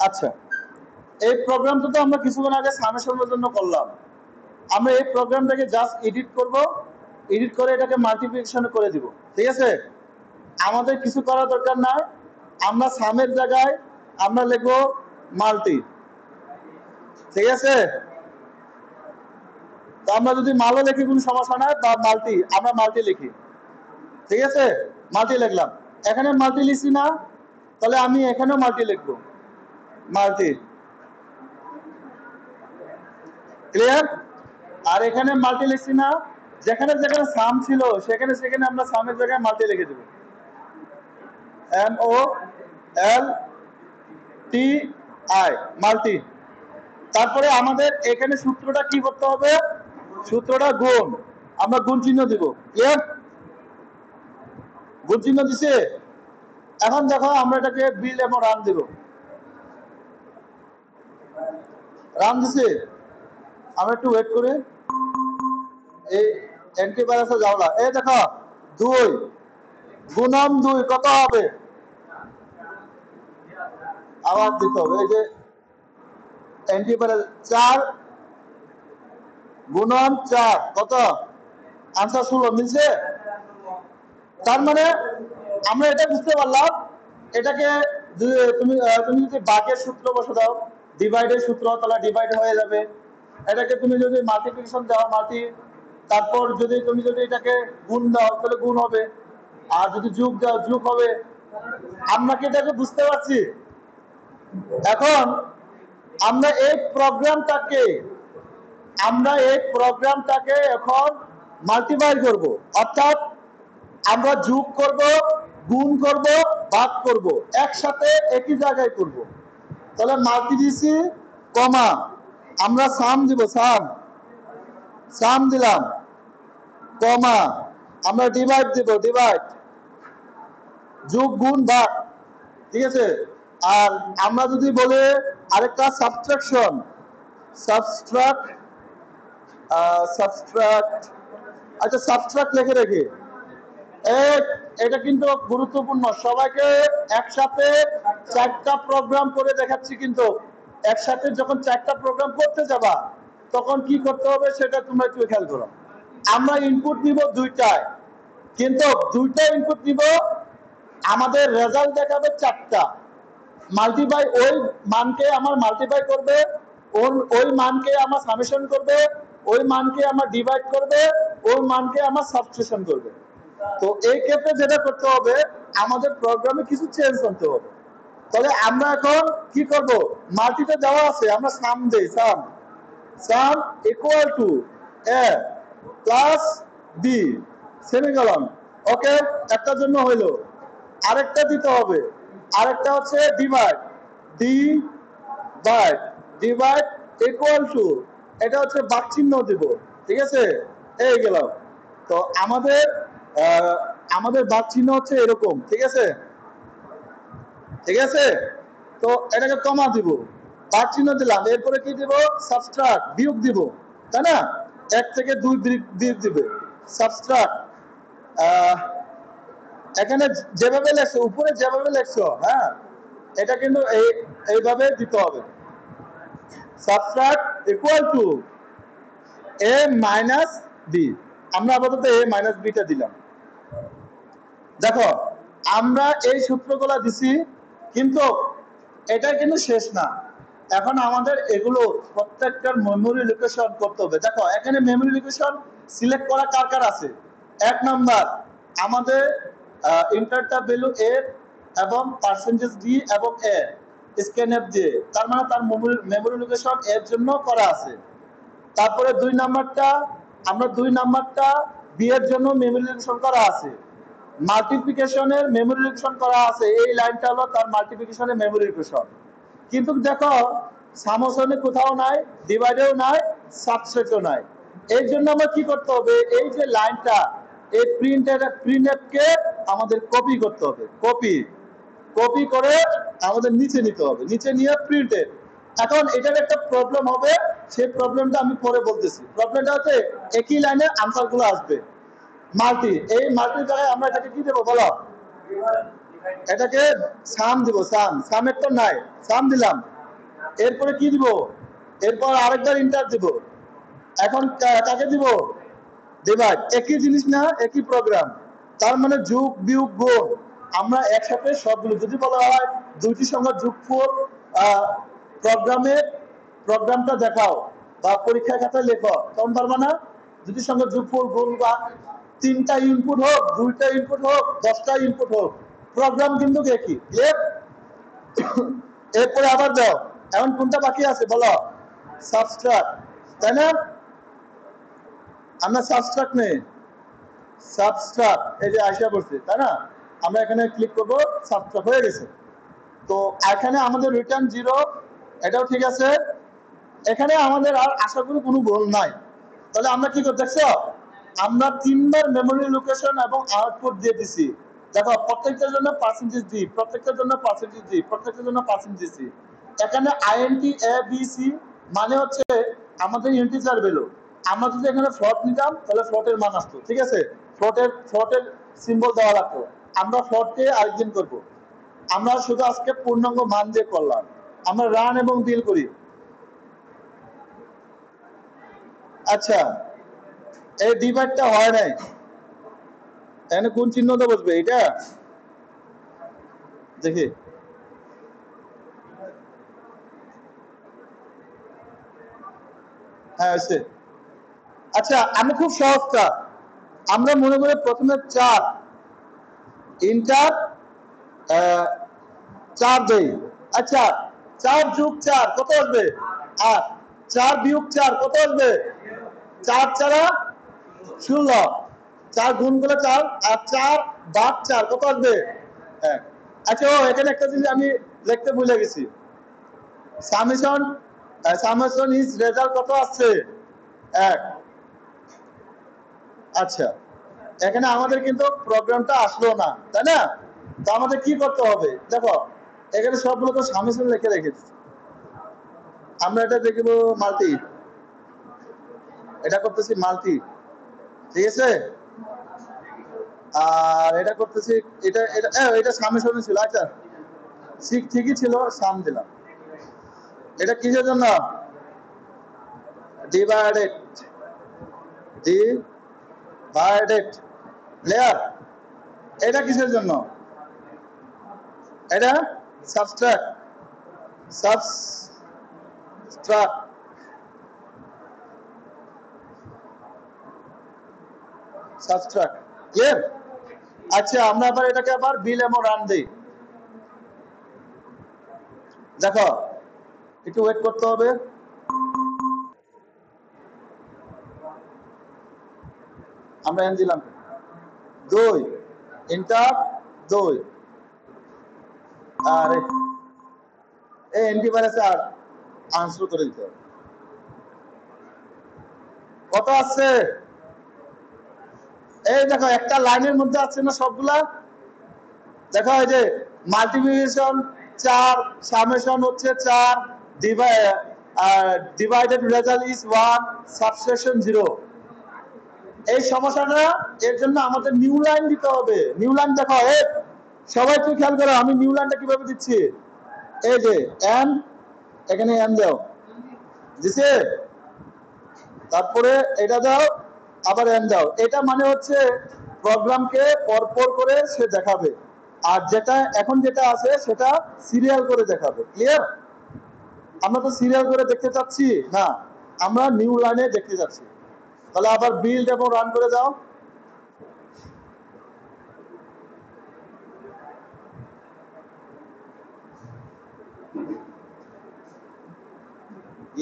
আচ্ছা, এই প্রোগ্রামটা তো আমরা কিছুক্ষণ আগে সামেশনের জন্য করলাম। আমরা এই প্রোগ্রামটাকে জাস্ট এডিট করব, এডিট করে এটাকে মাল্টিপ্লিকেশন করে দিব। ঠিক আছে, আমাদের কিছু করার দরকার নাই। আমরা সামের জায়গায় আমরা লিখবো মাল্টি। ঠিক আছে, তো আমরা যদি মালও লিখি কোনো সমস্যা নাই, বা মাল্টি, আমরা মাল্টি লিখি। ঠিক আছে, মাল্টি লিখলাম। এখানে মাল্টি লিখছি না, তাহলে আমি এখানেও মাল্টি লিখবো, মাল্টি। ক্লিয়ার? আর এখানে মাল্টি লিখছি না, যেখানে যেখানে সাম ছিল সেখানে সেখানে আমরা সামের জায়গায় মাল্টি লিখে দেব, MOLTI, মাল্টি। তারপরে আমাদের এখানে সূত্রটা কি করতে হবে? সূত্রটা গুণ, আমরা গুণ চিহ্ন দিব। ক্লিয়ার? গুণ চিহ্ন দিছে। এখন দেখো আমরা এটাকে বিল্ড এবং রান দিব। রান দিছে, আমরা একটু ওয়েট করে এই অ্যান্টিভাইরাসে যাও না। এই দেখো 2 গুণন 2 কত হবে? আবার দিতে হবে। এই যে অ্যান্টিভাইরাস 4 গুণন 4 কত? আনসার 16 মিলছে। তার মানে আমরা এটা বুঝতে পারলাম, এটাকে তুমি তুমি যদি ভাগের সূত্র বসে দাও, ডিভাইডের সূত্র, তাহলে ডিভাইড হয়ে যাবে। এটাকে তুমি যদি মাল্টিপ্লিকেশন দাও, মাল্টি, তারপর যদি তুমি যদি এটাকে গুণ দাও তাহলে গুণ হবে, আর যদি যোগ দাও যোগ হবে। আমরা কি এটাকে বুঝতে পারছি? এখন আমরা এই প্রোগ্রামটাকে এখন মাল্টিপ্লাই করব, অর্থাৎ আমরা যোগ করব, গুণ করব, ভাগ করব, একসাথে একই জায়গায় করব। তাহলে মাল্টি দিছি, কমা, আমরা সাম দিব, সাম দিলাম, কমা, আমরা ডিভাইড দিব, ডিভাইড, যোগ গুণ ভাগ। ঠিক আছে, আর আমরা যদি বলে আরেকটা সাবট্রাকশন, সাবট্রাক্ট, আচ্ছা সাবট্রাক্ট লিখে রেখে, এটা কিন্তু গুরুত্বপূর্ণ। সবাইকে একসাথে 4টা প্রোগ্রাম করে দেখাচ্ছি, কিন্তু একসাথে যখন 4টা প্রোগ্রাম করতে যাবা তখন কি করতে হবে সেটা তোমরা একটু খেয়াল করো। আমরা ইনপুট নিব 2টায়, কিন্তু 2টা ইনপুট নিব, আমাদের রেজাল্ট দেখাবে 4টা। মাল্টিপ্লাই, ওই মানকে আমার মাল্টিপ্লাই করবে, ওই মানকে আমার সামেশন করবে, ওই মানকে আমার ডিভাইড করবে, ওই মানকে আমার সাবট্রাকশন করবে। তো এই ক্ষেত্রে যেটা করতে হবে, আমাদের প্রোগ্রামে কিছু চেঞ্জ করতে হবে। তাহলে আমরা এখন কি করব? মাল্টিতে দেওয়া আছে, আমরা সাম দেই, sum equal to a plus b semicolon. Okay, একটার জন্য হইলো, আরেকটা দিতে হবে, আরেকটা হচ্ছে ডিভাইড, ডিভাইড ইকুয়াল টু, এটা হচ্ছে ভাগ চিহ্ন দিব। ঠিক আছে, এই গেল। তো আমাদের ভাগ চিহ্ন হচ্ছে এরকম। ঠিক আছে, ঠিক আছে, তো এটাকে কমা দিব, ভাগ চিহ্ন দিলাম, এরপরে কি দিব? সাবট্রাক্ট, বিয়োগ দিব, তাই না? 1 থেকে 2 বিয়োগ দিবে, সাবট্রাক্ট। এখানে যেভাবে লেখছো, উপরে যেভাবে লেখছো, হ্যাঁ, এটা কিন্তু এইভাবে দিতে হবে। Subtract equal to a minus b। আমরা আপাতত a মাইনাস b টা দিলাম। দেখো আমরা এই সূত্রগুলো দিছি, কিন্তু এটা কিন্তু শেষ না। এখন আমাদের এগুলো প্রত্যেকটার মেমোরি লোকেশন করতে হবে। দেখো এখানে মেমোরি লোকেশন সিলেক্ট করা কার কার আছে? 1 নাম্বার আমাদের ইন্টারটা ভ্যালু a এবং পার্সেন্টেজ d এবং a স্ক্যানএফ দিয়ে, তার মানে তার মেমোরি লোকেশন এর জন্য করা আছে। তারপরে 2 নাম্বারটা, আমরা 2 নাম্বারটা বি এর জন্য মেমোরি লোকেশন করা আছে, মাল্টিপ্লিকেশনের মেমোরি লোকেশন করা আছে। এই লাইনটা হলো তার মাল্টিপ্লিকেশনের মেমোরি লোকেশন। কিন্তু দেখো সামসনে কোথাও নাই, ডিভাইডেও নাই, সাবট্রাক্টও নাই। এর জন্য আমরা কি করতে হবে? এই যে লাইনটা, এই প্রিন্টএফকে আমাদের কপি করতে হবে, কপি করে আমাদের নিচে নিতে হবে, নিচে নিয়ে প্রিন্টে। এখন এটার একটা প্রবলেম হবে, সেই প্রবলেমটা আমি পরে বলতেছি। প্রবলেমটা হচ্ছে একই লাইনে আনসার গুলো আসবে মাল্টি, এই মাল্টির জায়গায় আমরা এটাকে কি দেবো বলো? এটাকে সাম দিব, সামের তো নাই, সাম দিলাম, এরপরে কি দিব, এরপর আরেকবার ইন্টার দিব, এখন কাকে দিব, ডিভাইড। একই জিনিস না, একই প্রোগ্রাম। তার মানে যোগ বিয়োগ গুণ আমরা একসাথে সবগুলো, যদি বলা হয় দুইটি সংখ্যা যোগফল প্রোগ্রামে প্রোগ্রামটা দেখাও বা পরীক্ষা খাতায় লেখো, তখন পারবা না? দুটি সংখ্যা যোগফল গুণ বা তিনটা ইনপুট হোক, দুইটা ইনপুট হোক, 10টা ইনপুট হোক, প্রোগ্রাম কিন্তু একই। এরপরে আবার দাও, এখন কোনটা বাকি আছে বলো, সাবস্ট্রাক্ট, তাই না? আমরা সাবস্ট্রাক্ট নেই, সাবস্ট্রাক্ট এই যে আইসা পড়ছে, তাই না? আমরা এখানে ক্লিক করব, সাবস্ট্রাক্ট হয়ে গেছে। তো এখানে আমাদের রিটার্ন 0, এটাও ঠিক আছে। এখানে আমাদের আর আশা করি কোনো ভুল নাই। তাহলে আমরা কি করতে, দেখছো আমরা 3বার মেমোরি লোকেশন এবং আউটপুট দিয়ে দিছি। দেখো প্রত্যেকটার জন্য পার্সেন্টেজ ডি, প্রত্যেকটার জন্য পার্সেন্টেজ ডি, প্রত্যেকটার জন্য পার্সেন্টেজ ডি। এখানে আইএনটি এ বি সি মানে হচ্ছে আমাদের ইন্টিজার ভ্যালু। আমরা যদি এখানে ফ্লোট নিতাম তাহলে ফ্লোটের মান আসতো, ঠিক আছে, ফ্লোটের সিম্বল দেওয়া লাগতো। আমরা ফ্লোটকে আরেকদিন করব, আমরা শুধু আজকে পূর্ণাঙ্গ মান দিয়ে করলাম। আমরা রান এবং বিল করি। আচ্ছা, এই ডিভাইডটা হয় নাই, এখানে কোন চিহ্নটা বসবে, এটা দেখি। হ্যাঁ আছে। আচ্ছা, আমি খুব সহজটা, আমরা মনে করে প্রথমে 4 ইন্টার 4 দেই। আচ্ছা, 4 যোগ 4 কত আসবে 8, 4 বিয়োগ 4 কত আসবে 4 4 16, 4 গুণ করে 4 আর 4 ভাগ 4 কত আসবে 1। আচ্ছা, এখানে একটা জিনিস আমি লিখতে ভুলে গেছি, সামেশন সামেশন ইজ রেজাল্ট কত আসছে 1। আচ্ছা, এখানে আমাদের কিন্তু প্রোগ্রামটা আসলো না, তাই না? তো আমাদের কি করতে হবে, দেখো এখানে সবগুলো তো সামেশন লিখে রেখেছি। আমরা এটা দেখব মাল্টি, এটা করতেছি মাল্টি, ঠিক আছে, আর এটা করতেছি, এটা এটা এটা সামেশন ছিল। আচ্ছা, ঠিকই ছিল, সাম দিলাম। এটা কিসের জন্য, ডিভাইডেড, ডিভাইডেড লেয়ার। এটা কিসের জন্য, এটা সাবস্ট্রাক্ট, সাবস্ট্রাক্ট, সাবস্ট্রাক্ট, ক্লিয়ার? আচ্ছা, আমরা আবার এটাকে আবার বিল এবং রান দেই। দেখো একটু ওয়েট করতে হবে, আমরা এন দিলাম 2 ইন্টার 2, আর এই এন্টিভাইরাস আর আনসার করে দিতে হবে। কত আছে, এই দেখো একটা লাইনের মধ্যে আছে না সবগুলা, দেখো এই যে মাল্টিপ্লিকেশন 4, সামেশন হচ্ছে 4, ডিভাইডেড রেজাল্ট ইজ 1, সাবট্রাকশন 0। এই সমস্যাটা, এর জন্য আমাদের নিউ লাইন দিতে হবে। নিউ লাইন দেখো, সবাই একটু খেয়াল করো আমি নিউ লাইনটা কিভাবে দিচ্ছি। এই যে এন, এখানে এন দাও, দিছে, তারপরে এটা দাও, আবার এন দাও। এটা মানে হচ্ছে প্রোগ্রামকে পরপর করে সে দেখাবে, আর যেটা এখন যেটা আছে সেটা সিরিয়াল করে দেখাবে। ক্লিয়ার? আমরা তো সিরিয়াল করে দেখতে চাচ্ছি না, আমরা নিউ লাইনে দেখতে যাচ্ছি। তাহলে আবার বিল্ড এবং রান করে দাও।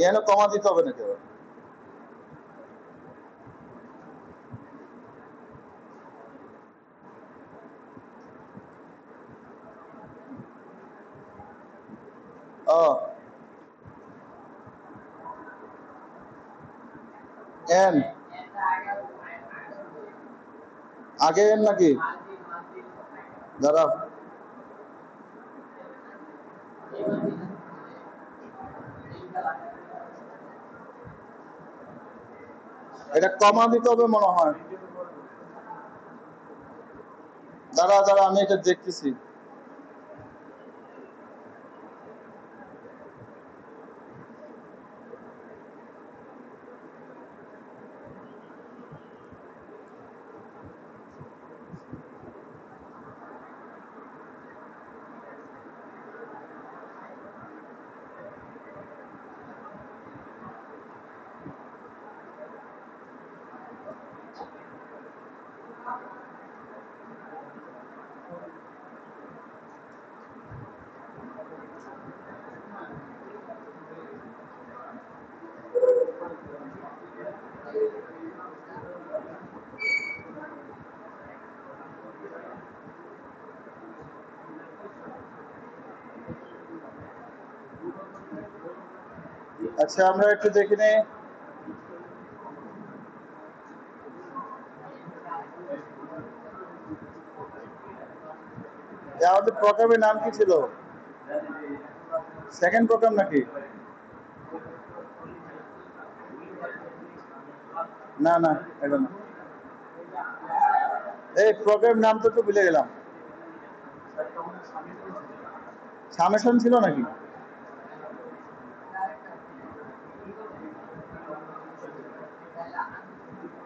এখানে কমা দিতে হবে না কেউ। ও এন আগে এন নাকি, দাঁড়াও, এটা কমা দিতে হবে মনে হয়। দাঁড়া দাঁড়া, আমি এটা দেখতেছি। আচ্ছা আমরা একটু দেখে নেই আমাদের প্রোগ্রামের নাম কি ছিল সেকেন্ড প্রোগ্রাম নাকি না না এটা না এই প্রোগ্রাম নাম তো একটু ভুলে গেলাম সামেশন ছিল নাকি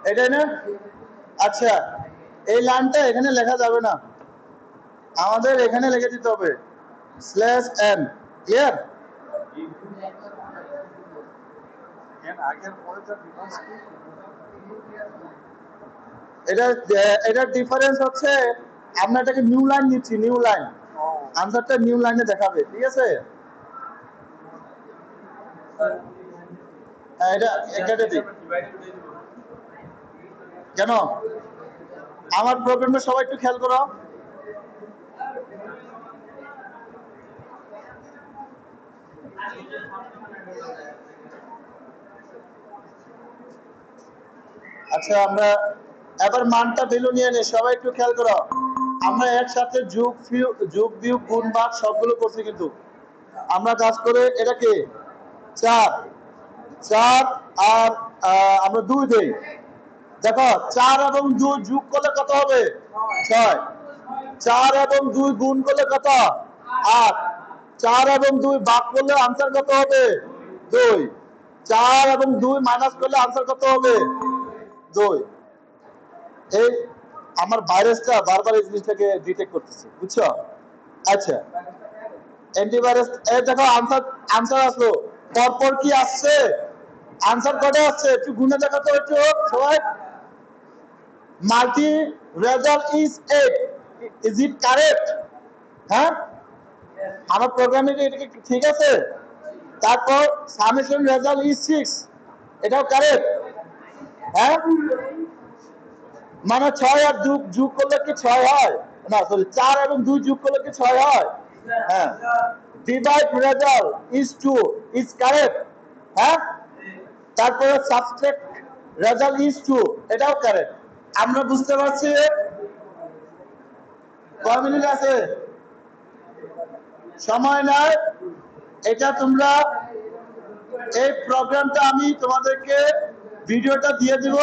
এটাই না আচ্ছা এই লাইনটা এখানে লেখা যাবে না আমাদের এখানে লিখে দিতে হবে স্ল্যাশ এন ক্লিয়ার এটার ডিফারেন্স হচ্ছে আমরা এটাকে নিউ লাইন নিচ্ছি নিউ লাইন আনসারটা নিউ লাইনে দেখাবে ঠিক আছে এটা কেটে দিই কেন আমার প্রবলেমটা সবাই একটু খেয়াল করো আচ্ছা আমরা এবার মানটা ভ্যালু নিয়ে নিই সবাই একটু খেয়াল করো আমরা একসাথে যোগ বিয়োগ গুণ ভাগ সবগুলো করছি কিন্তু আমরা কাজ করে এটাকে 4 4 আর আমরা 2 দেই দেখো 4 এবং 2 যোগ করলে কত হবে 6 4 এবং 2 গুণ করলে কত 8 4 এবং 2 ভাগ করলে आंसर কত হবে 2 4 এবং 2 মাইনাস করলে आंसर কত হবে 2 এই আমার ভাইরাসটা বারবার এই জিনিসটাকে ডিটেক্ট করতেছে বুঝছো আচ্ছা অ্যান্টিভাইরাস এই দেখো आंसर আসলো পরপর কি আসছে आंसर কত আসছে একটু গুণে দেখো তো একটু সবাই multi result is 8 is it correct হ্যাঁ আমার প্রোগ্রামে এটা কি ঠিক আছে তারপর সামেশন রেজাল্ট ইজ 6 এটাও কারেক্ট হ্যাঁ মানে 6 আর 2 যোগ করলে কি 6 হয় না সরি 4 এবং 2 যোগ করলে কি 6 হয় হ্যাঁ divide result is 2 is correct হ্যাঁ তারপরে সাবট্রাক্ট রেজাল্ট ইজ 2 এটাও কারেক্ট আমরা বুঝতে পারছি কয় মিনিট আছে সময় নাই এটা তোমরা এই প্রোগ্রামটা আমি তোমাদেরকে ভিডিওটা দিয়ে দিব